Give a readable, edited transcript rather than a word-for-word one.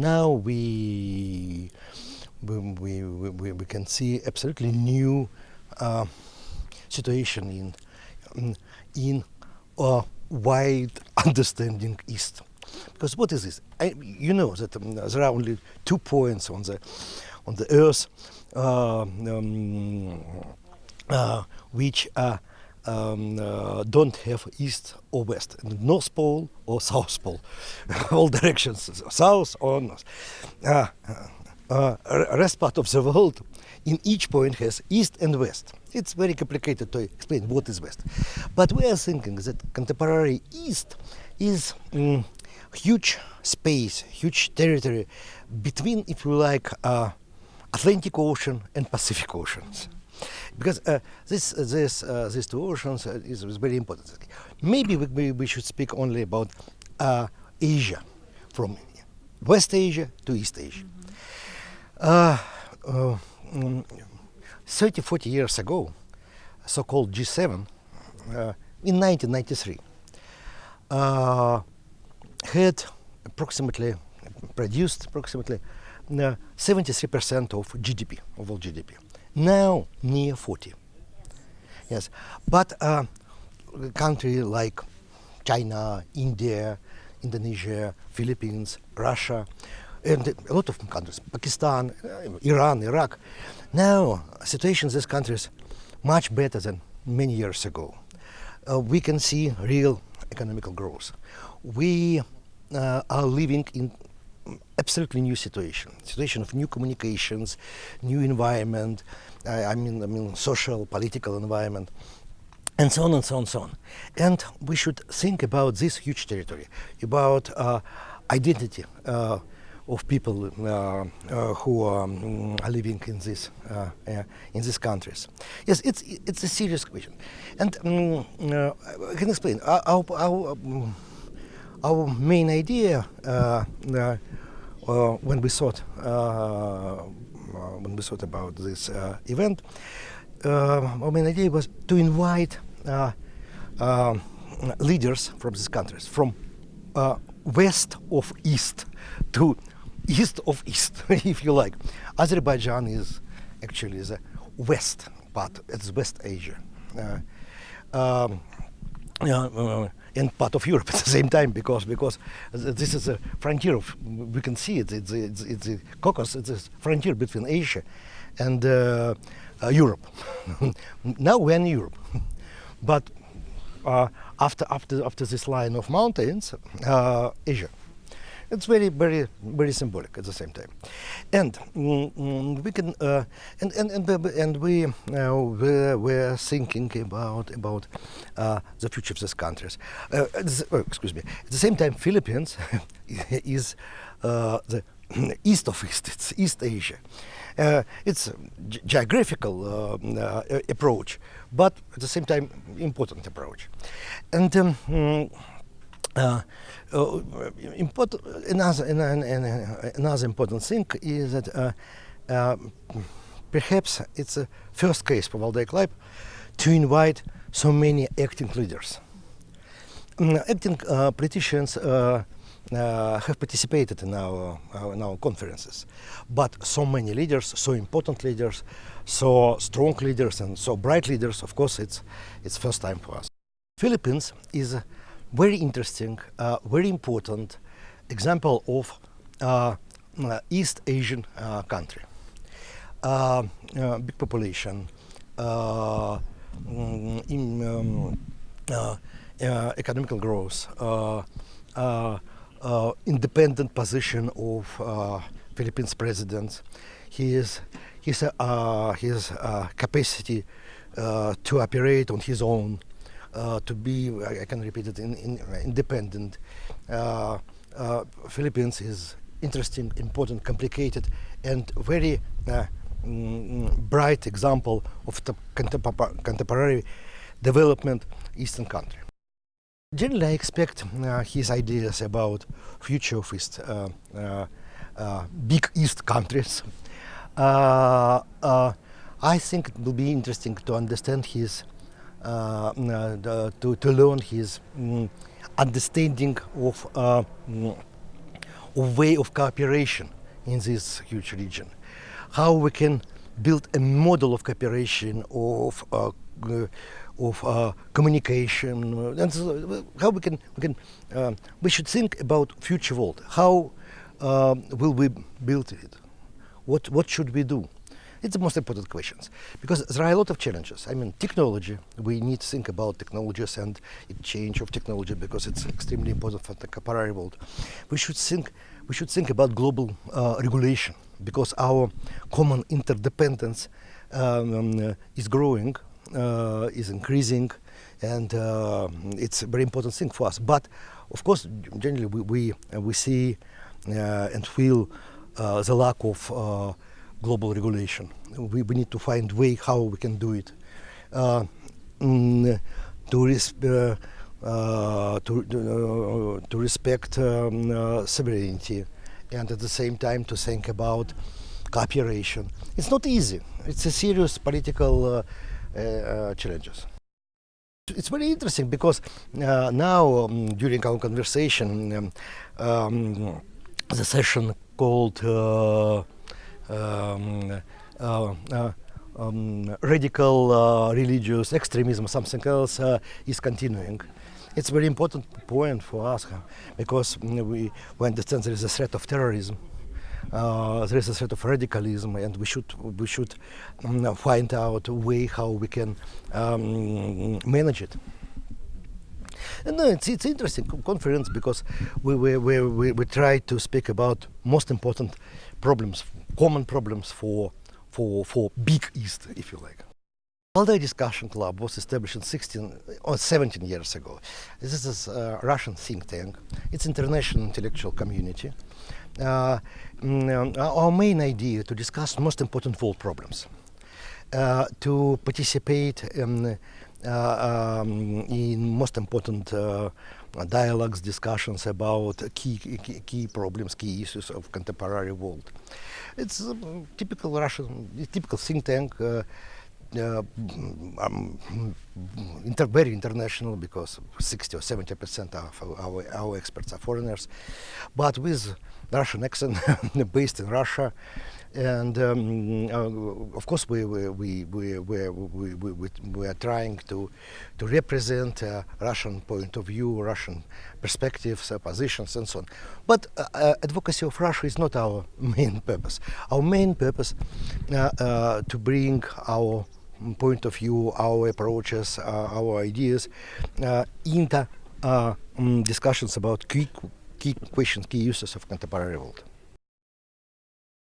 now we can see absolutely new situation in a wide understanding East. Because what is this? You know that there are only 2 points on the Earth which don't have East or West, North Pole or South Pole, all directions, South or North. Rest part of the world, in each point has East and West. It's very complicated to explain what is West. But we are thinking that contemporary East is huge space, huge territory between, if you like, Atlantic Ocean and Pacific Oceans. Because these 2 oceans is very important. Maybe we should speak only about Asia, from West Asia to East Asia. 30-40 years ago, so-called G7, in 1993, had produced approximately 73% of GDP, of all GDP. Now near 40. Yes, but a country like China, India, Indonesia, Philippines, Russia, and a lot of countries, Pakistan, Iran, Iraq. Now, situation in these countries much better than many years ago. We can see real economical growth. We are living in absolutely new situation of new communications, new environment, I mean social, political environment, and so on and so on and so on. And we should think about this huge territory, about identity of people who are living in these countries. Yes, it's a serious question, and I can explain. Our main idea when we thought about this event, our main idea was to invite leaders from these countries, from west of East to east of East, if you like. Azerbaijan is actually the west part, it's West Asia. And part of Europe at the same time, because this is a frontier of, we can see it, it's the Caucasus, it's a frontier between Asia and Europe. Now we're in Europe, but after this line of mountains, Asia. It's very, very, very symbolic at the same time, and we can and we were thinking about the future of these countries. Excuse me. At the same time, Philippines is the east of East. It's East Asia. It's a geographical approach, but at the same time, important approach, and. Another important thing is that perhaps it's a first case for Valdai Club to invite so many acting leaders. Acting politicians have participated in our conferences, but so many leaders, so important leaders, so strong leaders, and so bright leaders. Of course, it's first time for us. Philippines is very interesting, very important example of East Asian country. Big population, economical growth, independent position of Philippines president. His capacity to operate on his own. To be, I can repeat it, independent. Philippines is interesting, important, complicated, and very bright example of the contemporary development Eastern country. Generally, I expect his ideas about future of East, big East countries. I think it will be interesting to understand his to learn his understanding way of cooperation in this huge region, how we can build a model of cooperation, of communication, and so how we should think about future world. How will we build it? What should we do? It's the most important questions, because there are a lot of challenges. I mean, technology, we need to think about technologies and the change of technology, because it's extremely important for the contemporary world. We should think about global regulation, because our common interdependence is growing, is increasing, and it's a very important thing for us. But of course, generally we see and feel the lack of global regulation. We need to find way how we can do it to respect sovereignty, and at the same time to think about cooperation. It's not easy. It's a serious political challenges. It's very interesting because now during our conversation, the session called radical religious extremism, something else, is continuing. It's a very important point for us because we understand there is a threat of terrorism, there is a threat of radicalism, and we should find out a way how we can manage it. And it's interesting conference because we try to speak about most important problems, common problems for Big East, if you like. Valdai Discussion Club was established in 16 or 17 years ago. This is a Russian think tank. It's international intellectual community. Our main idea to discuss most important world problems, to participate in most important dialogues, discussions about key problems, key issues of contemporary world. It's a typical Russian, typical think tank, very international, because 60 or 70% of our experts are foreigners, but with Russian accent, based in Russia. And of course, we are trying to represent Russian point of view, Russian perspectives, positions, and so on. But advocacy of Russia is not our main purpose. Our main purpose to bring our point of view, our approaches, our ideas into discussions about key questions, key uses of contemporary world.